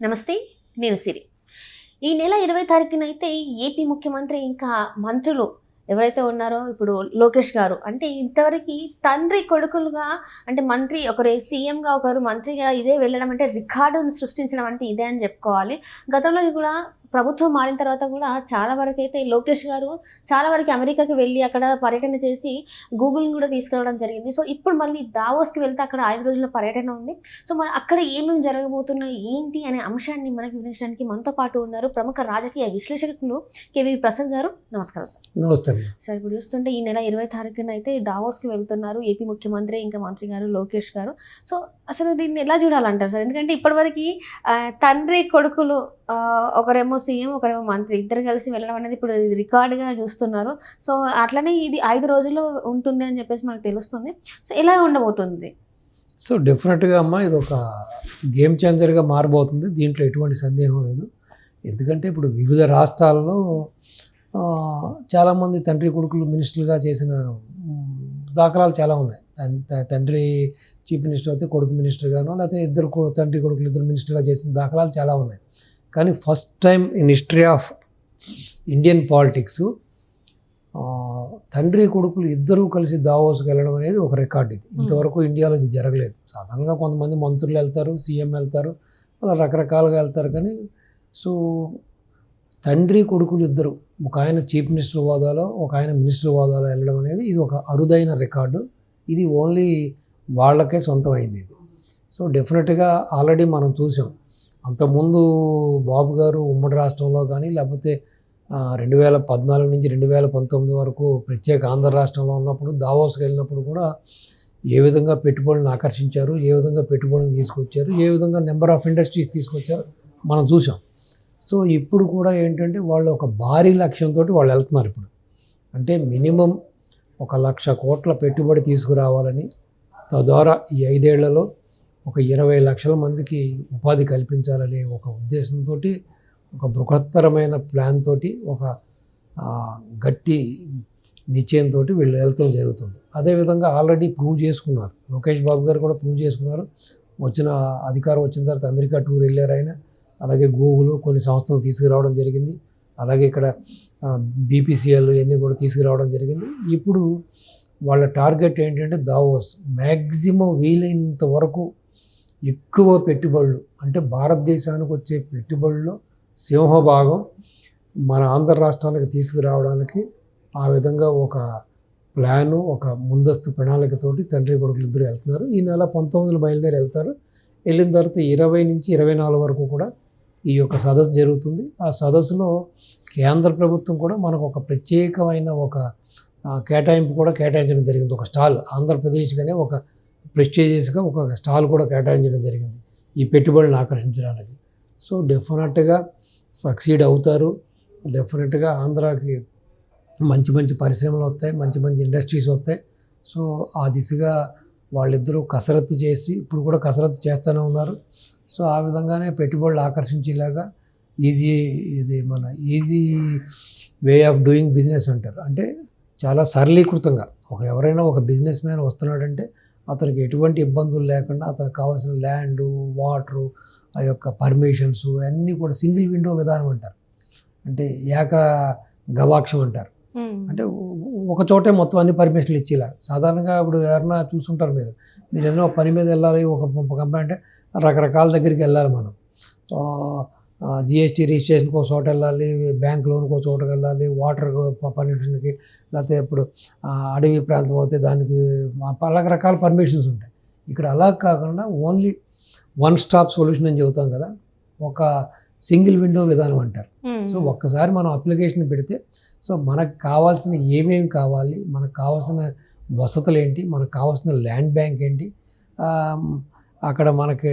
నమస్తే. నేను సిరి. ఈ నెల 20 తారీఖునైతే ఏపీ ముఖ్యమంత్రి ఇంకా మంత్రులు ఎవరైతే ఉన్నారో ఇప్పుడు లోకేష్ గారు అంటే ఇంతవరకు తండ్రి కొడుకులుగా అంటే మంత్రి ఒకరు సీఎంగా ఒకరు మంత్రిగా ఇదే వెళ్ళడం అంటే రికార్డును సృష్టించడం అంటే ఇదే అని చెప్పుకోవాలి. గతంలో కూడా ప్రభుత్వం మారిన తర్వాత కూడా చాలా వరకు అయితే లోకేష్ గారు చాలా వరకు అమెరికాకి వెళ్ళి అక్కడ పర్యటన చేసి గూగుల్ని కూడా తీసుకురావడం జరిగింది. సో ఇప్పుడు మళ్ళీ దావోస్కి వెళ్తే అక్కడ 5 రోజుల పర్యటన ఉంది. సో మరి అక్కడ ఏమేమి జరగబోతున్నాయి ఏంటి అనే అంశాన్ని మనకి వివరించడానికి మనతో పాటు ఉన్నారు ప్రముఖ రాజకీయ విశ్లేషకులు కేవీ ప్రసాద్ గారు. నమస్కారం సార్. నమస్తే సార్. ఇప్పుడు చూస్తుంటే ఈ నెల 20 తారీఖున అయితే దావోస్కి వెళ్తున్నారు ఏపీ ముఖ్యమంత్రి ఇంకా మంత్రి గారు లోకేష్ గారు. సో అసలు దీన్ని ఎలా చూడాలంటారు సార్? ఎందుకంటే ఇప్పటివరకు తండ్రి కొడుకులు ఒకరేమో సీఎం ఒకరేమో మంత్రి ఇద్దరు కలిసి వెళ్ళడం అనేది ఇప్పుడు రికార్డుగా చూస్తున్నారు. సో అట్లనే ఇది 5 రోజుల్లో ఉంటుంది అని చెప్పేసి మనకు తెలుస్తుంది. సో ఎలా ఉండబోతుంది? సో డెఫినెట్గా అమ్మ ఇది ఒక గేమ్ చేంజర్గా మారబోతుంది, దీంట్లో ఎటువంటి సందేహం లేదు. ఎందుకంటే ఇప్పుడు వివిధ రాష్ట్రాల్లో చాలామంది తండ్రి కొడుకులు మినిస్టర్లుగా చేసిన దాఖలాలు చాలా ఉన్నాయి. తండ్రి చీఫ్ మినిస్టర్ అయితే కొడుకు మినిస్టర్గానో లేకపోతే ఇద్దరు తండ్రి కొడుకులు ఇద్దరు మినిస్టర్గా చేసిన దాఖలాలు చాలా ఉన్నాయి. కానీ first time in history of Indian politics తండ్రి కొడుకులు ఇద్దరూ కలిసి దావోస్కి వెళ్ళడం అనేది ఒక రికార్డ్. ఇది ఇంతవరకు ఇండియాలో ఇది జరగలేదు. సాధారణంగా కొంతమంది మంత్రులు వెళ్తారు, సీఎం వెళ్తారు, అలా రకరకాలుగా వెళ్తారు. కానీ సో తండ్రి కొడుకులు ఇద్దరు, ఒక ఆయన చీఫ్ మినిస్టర్ హోదాలో ఒక ఆయన మినిస్టర్ హోదాలో వెళ్ళడం అనేది ఇది ఒక అరుదైన రికార్డు. ఇది ఓన్లీ వాళ్ళకే సొంతమైంది ఇది. సో డెఫినెట్గా ఆల్రెడీ మనం చూసాం. అంతకుముందు బాబు గారు ఉమ్మడి రాష్ట్రంలో కానీ లేకపోతే 2014 నుంచి 2019 వరకు ప్రత్యేక ఆంధ్ర రాష్ట్రంలో ఉన్నప్పుడు దావోస్కి వెళ్ళినప్పుడు కూడా ఏ విధంగా పెట్టుబడులను ఆకర్షించారు, ఏ విధంగా పెట్టుబడులను తీసుకొచ్చారు, ఏ విధంగా నెంబర్ ఆఫ్ ఇండస్ట్రీస్ తీసుకొచ్చారు మనం చూసాం. సో ఇప్పుడు కూడా ఏంటంటే వాళ్ళు ఒక భారీ లక్ష్యంతో వాళ్ళు వెళ్తున్నారు. ఇప్పుడు అంటే మినిమం 1,00,000 కోట్ల పెట్టుబడి తీసుకురావాలని, తద్వారా ఈ 5 ఏళ్లలో ఒక 20 లక్షల మందికి ఉపాధి కల్పించాలనే ఒక ఉద్దేశంతో, ఒక బృహత్తరమైన ప్లాన్ తోటి, ఒక గట్టి నిశ్చయంతో వీళ్ళు వెళ్తాం జరుగుతుంది. అదేవిధంగా ఆల్రెడీ ప్రూవ్ చేసుకున్నారు. లోకేష్ బాబు గారు కూడా ప్రూవ్ చేసుకున్నారు. అధికారం వచ్చిన తర్వాత అమెరికా టూర్ వెళ్ళారు ఆయన. అలాగే గూగుల్ కొన్ని సంస్థలు తీసుకురావడం జరిగింది. అలాగే ఇక్కడ బీపీసీఎల్ ఇవన్నీ కూడా తీసుకురావడం జరిగింది. ఇప్పుడు వాళ్ళ టార్గెట్ ఏంటంటే దావోస్ మ్యాక్సిమం వీలైనంత వరకు ఎక్కువ పెట్టుబడులు, అంటే భారతదేశానికి వచ్చే పెట్టుబడుల్లో సింహభాగం మన ఆంధ్ర రాష్ట్రానికి తీసుకురావడానికి ఆ విధంగా ఒక ప్లాను, ఒక ముందస్తు ప్రణాళికతోటి తండ్రి కొడుకులు ఇద్దరు వెళ్తున్నారు. ఈ నెల 19 బయలుదేరి వెళ్తారు. వెళ్ళిన తర్వాత 20 నుంచి 24 వరకు కూడా ఈ యొక్క సదస్సు జరుగుతుంది. ఆ సదస్సులో కేంద్ర ప్రభుత్వం కూడా మనకు ఒక ప్రత్యేకమైన ఒక కేటాయింపు కూడా కేటాయించడం జరిగింది. ఒక స్టాల్ ఆంధ్రప్రదేశ్గానే ఒక ప్రెస్టీజియస్గా ఒక స్టాల్ కూడా కేటాయించడం జరిగింది ఈ పెట్టుబడులను ఆకర్షించడానికి. సో డెఫినెట్గా సక్సీడ్ అవుతారు. డెఫినెట్గా ఆంధ్రాకి మంచి మంచి పరిశ్రమలు వస్తాయి, మంచి మంచి ఇండస్ట్రీస్ వస్తాయి. సో ఆ దిశగా వాళ్ళిద్దరూ కసరత్తు చేసి ఇప్పుడు కూడా కసరత్తు చేస్తూనే ఉన్నారు. సో ఆ విధంగానే పెట్టుబడులు ఆకర్షించేలాగా easy way of doing business అంటారు. అంటే చాలా సరళీకృతంగా ఎవరైనా ఒక బిజినెస్ మ్యాన్ వస్తున్నాడంటే అతనికి ఎటువంటి ఇబ్బందులు లేకుండా అతనికి కావాల్సిన ల్యాండు, వాటరు, ఆ యొక్క పర్మిషన్స్ అన్నీ కూడా సింగిల్ విండో విధానం అంటారు. అంటే గవాక్షం అంటారు. అంటే ఒక చోటే మొత్తం అన్ని పర్మిషన్లు ఇచ్చేలా. సాధారణంగా ఇప్పుడు ఎవరన్నా చూసుంటారు మీరు ఏదైనా ఒక పని మీద వెళ్ళాలి, ఒక కంపెనీ అంటే రకరకాల దగ్గరికి వెళ్ళాలి. మనం జిఎస్టీ రిజిస్ట్రేషన్కి ఒక చోట వెళ్ళాలి, బ్యాంక్ లోన్కి ఒక చోటకి వెళ్ళాలి, వాటర్ పర్మిషన్కి, లేకపోతే ఇప్పుడు అడవి ప్రాంతం అయితే దానికి రకరకాల పర్మిషన్స్ ఉంటాయి. ఇక్కడ అలా కాకుండా ఓన్లీ వన్ స్టాప్ సొల్యూషన్ అని చెబుతాం కదా, ఒక సింగిల్ విండో విధానం అంటారు. సో ఒక్కసారి మనం అప్లికేషన్ పెడితే సో మనకు కావాల్సిన ఏమేమి కావాలి, మనకు కావాల్సిన వసతులు ఏంటి, మనకు కావాల్సిన ల్యాండ్ బ్యాంక్ ఏంటి, అక్కడ మనకి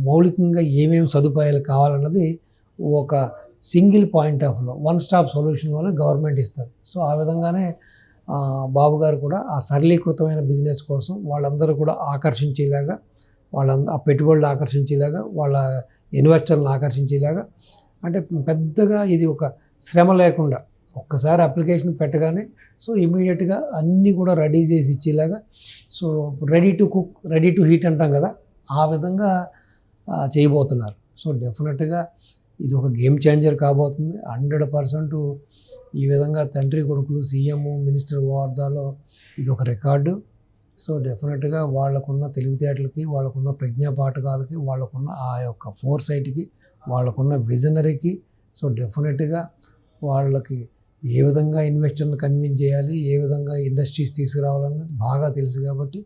మౌలికంగా ఏమేమి సదుపాయాలు కావాలన్నది ఒక సింగిల్ పాయింట్ ఆఫ్ లో వన్ స్టాప్ సొల్యూషన్లోనే గవర్నమెంట్ ఇస్తుంది. సో ఆ విధంగానే బాబు గారు కూడా ఆ సరళీకృతమైన బిజినెస్ కోసం వాళ్ళందరూ కూడా ఆకర్షించేలాగా, ఆ పెట్టుబడులు ఆకర్షించేలాగా, వాళ్ళ ఇన్వెస్టర్లను ఆకర్షించేలాగా, అంటే పెద్దగా ఇది ఒక శ్రమ లేకుండా ఒక్కసారి అప్లికేషన్ పెట్టగానే సో ఇమీడియట్గా అన్నీ కూడా రెడీ చేసి ఇచ్చేలాగా, so ready to cook ready to heat అంటాం కదా, ఆ విధంగా చేయబోతున్నారు. సో డెఫినెట్గా ఇది ఒక గేమ్ చేంజర్ కాబోతుంది. 100% ఈ విధంగా తండ్రి కొడుకులు సీఎం మినిస్టర్ హోదాలో ఇది ఒక రికార్డు. సో డెఫినెట్గా వాళ్ళకున్న తెలివితేటలకి, వాళ్ళకున్న ప్రజ్ఞాపాఠకాలకి, వాళ్ళకున్న ఆ యొక్క ఫోర్సైట్కి, వాళ్ళకున్న విజనరీకి, సో డెఫినెట్గా వాళ్ళకి ఏ విధంగా ఇన్వెస్టర్ని కన్విన్స్ చేయాలి, ఏ విధంగా ఇండస్ట్రీస్ తీసుకురావాలని బాగా తెలుసు కాబట్టి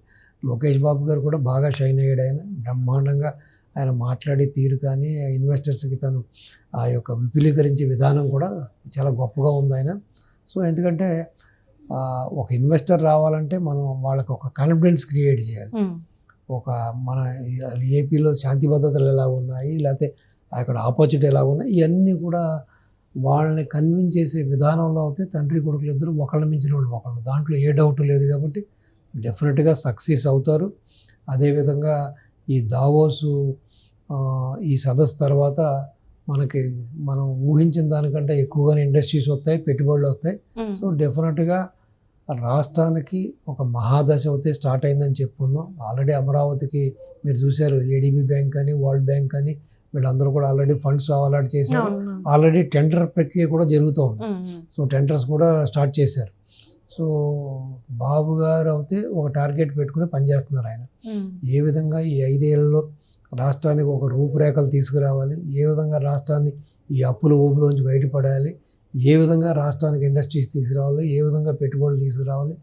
లోకేష్ బాబు గారు కూడా బాగా షైన్ అయ్యాడు. ఆయన బ్రహ్మాండంగా ఆయన మాట్లాడే తీరు కానీ, ఇన్వెస్టర్స్కి తను ఆ యొక్క విపులీకరించే విధానం కూడా చాలా గొప్పగా ఉంది ఆయన. సో ఎందుకంటే ఒక ఇన్వెస్టర్ రావాలంటే మనం వాళ్ళకి ఒక కాన్ఫిడెన్స్ క్రియేట్ చేయాలి. ఒక మన ఏపీలో శాంతి భద్రతలు ఎలా ఉన్నాయి, లేకపోతే అక్కడ ఆపర్చునిటీ ఎలా ఉన్నాయి, ఇవన్నీ కూడా వాళ్ళని కన్విన్స్ చేసే విధానంలో అయితే తండ్రి కొడుకులు ఇద్దరు ఒకళ్ళ మించిన వాళ్ళు ఒకళ్ళు, దాంట్లో ఏ డౌట్ లేదు. కాబట్టి డెఫినెట్గా సక్సెస్ అవుతారు. అదేవిధంగా ఈ దావోసు ఈ సదస్సు తర్వాత మనం ఊహించిన దానికంటే ఎక్కువగానే ఇండస్ట్రీస్ వస్తాయి, పెట్టుబడులు వస్తాయి. సో డెఫినెట్గా రాష్ట్రానికి ఒక మహాదశ అయితే స్టార్ట్ అయిందని చెప్పుకుందాం. ఆల్రెడీ అమరావతికి మీరు చూశారు, ఏడీబీ బ్యాంక్ అని, వరల్డ్ బ్యాంక్ అని వీళ్ళందరూ కూడా ఆల్రెడీ ఫండ్స్ అలాట్ చేశారు. ఆల్రెడీ టెండర్ ప్రక్రియ కూడా జరుగుతూ ఉంది. సో టెండర్స్ కూడా స్టార్ట్ చేశారు. సో బాబు గారు అయితే ఒక టార్గెట్ పెట్టుకుని పనిచేస్తున్నారు. ఆయన ఏ విధంగా ఈ 5 ఏళ్లలో రాష్ట్రానికి ఒక రూపురేఖలు తీసుకురావాలి, ఏ విధంగా రాష్ట్రాన్ని ఈ అప్పుల ఊపులోంచి బయటపడాలి, ఏ విధంగా రాష్ట్రానికి ఇండస్ట్రీస్ తీసుకురావాలి, ఏ విధంగా పెట్టుబడులు తీసుకురావాలి,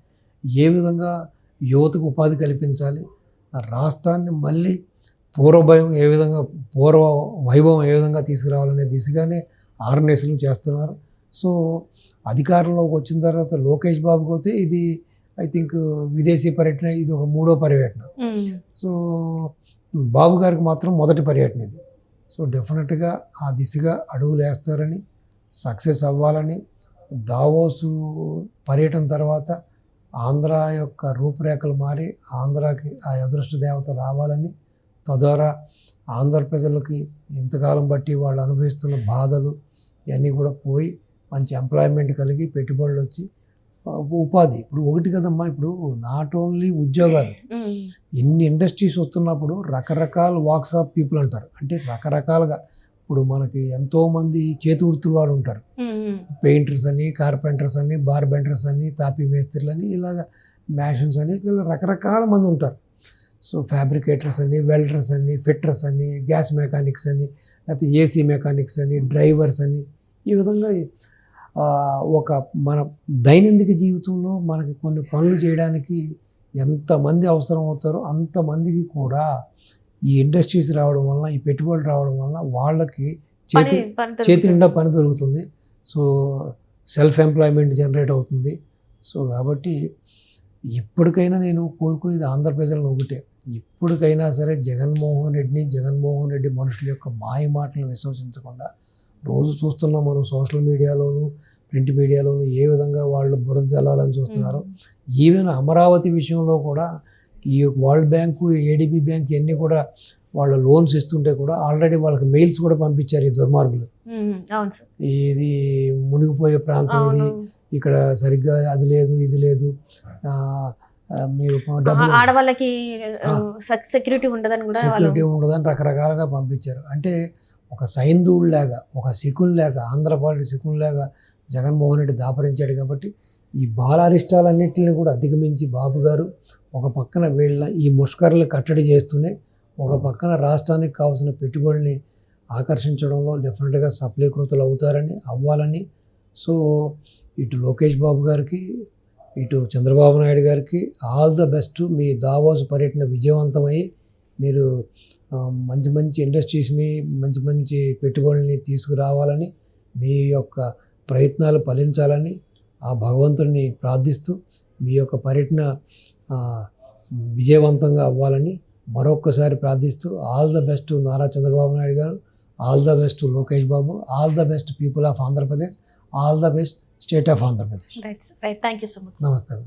ఏ విధంగా యువతకు ఉపాధి కల్పించాలి, రాష్ట్రాన్ని మళ్ళీ పూర్వ వైభవం ఏ విధంగా తీసుకురావాలనే దిశగానే ఆర్గనైజేషన్లు చేస్తున్నారు. సో అధికారంలోకి వచ్చిన తర్వాత లోకేష్ బాబుకి అయితే ఇది ఐ థింక్ విదేశీ పర్యటన, ఇది ఒక 3వ పర్యటన. సో బాబు గారికి మాత్రం మొదటి పర్యటన ఇది. సో డెఫినెట్గా ఆ దిశగా అడుగులు వేస్తారని, సక్సెస్ అవ్వాలని, దావోసు పర్యటన తర్వాత ఆంధ్ర యొక్క రూపురేఖలు మారి ఆంధ్రాకి ఆ అదృష్ట దేవత రావాలని, తద్వారా ఆంధ్ర ప్రజలకి ఇంతకాలం బట్టి వాళ్ళు అనుభవిస్తున్న బాధలు ఇవన్నీ కూడా పోయి మంచి ఎంప్లాయ్మెంట్ కలిగి పెట్టుబడులు వచ్చి ఉపాధి. ఇప్పుడు ఒకటి కదమ్మా, ఇప్పుడు నాట్ ఓన్లీ ఉద్యోగాలు, ఎన్ని ఇండస్ట్రీస్ వస్తున్నప్పుడు రకరకాల వాక్స్ ఆఫ్ పీపుల్ అంటారు. అంటే రకరకాలుగా ఇప్పుడు మనకి ఎంతోమంది చేతి వృత్తుల వాళ్ళు ఉంటారు. పెయింటర్స్ అని, కార్పెంటర్స్ అని, బార్బెండర్స్ అని, తాపీ మేస్త్రీలు అని, ఇలాగ మ్యాషన్స్ అని, ఇలా రకరకాల మంది ఉంటారు. సో ఫ్యాబ్రికేటర్స్ అని, వెల్డర్స్ అని, ఫిట్టర్స్ అని, గ్యాస్ మెకానిక్స్ అని, లేకపోతే ఏసీ మెకానిక్స్ అని, డ్రైవర్స్ అని, ఈ విధంగా ఒక మన దైనందిక జీవితంలో మనకి కొన్ని పనులు చేయడానికి ఎంతమంది అవసరం అవుతారో అంతమందికి కూడా ఈ ఇండస్ట్రీస్ రావడం వలన, ఈ పెట్టుబడులు రావడం వలన వాళ్ళకి చేతి నిండా పని దొరుకుతుంది. సో సెల్ఫ్ ఎంప్లాయ్మెంట్ జనరేట్ అవుతుంది. సో కాబట్టి ఇప్పటికైనా నేను కోరుకునేది ఆంధ్ర ప్రజలను ఒకటే, ఇప్పటికైనా సరే జగన్మోహన్ రెడ్డి మనుషుల యొక్క మాయ మాటలను విశ్వసించకుండా, రోజు చూస్తున్నాం మనం సోషల్ మీడియాలోను, ప్రింట్ మీడియాలోను ఏ విధంగా వాళ్ళు బురద జల్లాలని చూస్తున్నారు. ఈవెన్ అమరావతి విషయంలో కూడా ఈ వరల్డ్ బ్యాంకు, ఏడీబీ బ్యాంక్ ఇవన్నీ కూడా వాళ్ళ లోన్స్ ఇస్తుంటే కూడా ఆల్రెడీ వాళ్ళకి మెయిల్స్ కూడా పంపించారు ఈ దుర్మార్గులు. ఇది మునిగిపోయే ప్రాంతం, ఇది ఇక్కడ సరిగ్గా అది లేదు, ఇది లేదు, మీరు ఆడవాళ్ళకి సెక్యూరిటీ ఉండదని రకరకాలుగా పంపించారు. అంటే ఒక సైంధవుడిలాగా, ఒక శకున్లాగా, ఆంధ్రపాలి శకున్లాగా జగన్మోహన్ రెడ్డి దాపరించాడు. కాబట్టి ఈ బాలారిష్టాలన్నింటినీ కూడా అధిగమించి బాబు గారు ఒక పక్కన వీళ్ళ ఈ ముష్కర్లు కట్టడి చేస్తూనే ఒక పక్కన రాష్ట్రానికి కావాల్సిన పెట్టుబడుల్ని ఆకర్షించడంలో డెఫినెట్గా సఫలీకృతులు అవ్వాలని. సో ఇటు లోకేష్ బాబు గారికి, ఇటు చంద్రబాబు నాయుడు గారికి all the best. Me Davos పర్యటన విజయవంతమై మీరు మంచి మంచి ఇండస్ట్రీస్ని, మంచి మంచి పెట్టుబడుల్ని తీసుకురావాలని, మీ యొక్క ప్రయత్నాలు ఫలించాలని ఆ భగవంతుడిని ప్రార్థిస్తూ మీ యొక్క పర్యటన విజయవంతంగా అవ్వాలని మరొక్కసారి ప్రార్థిస్తూ all the best Nara Chandrababu Naidu గారు, all the best Lokesh Babu, all the best people of Andhra Pradesh, all the best state of Andhra Pradesh. Thank you so much. నమస్తే.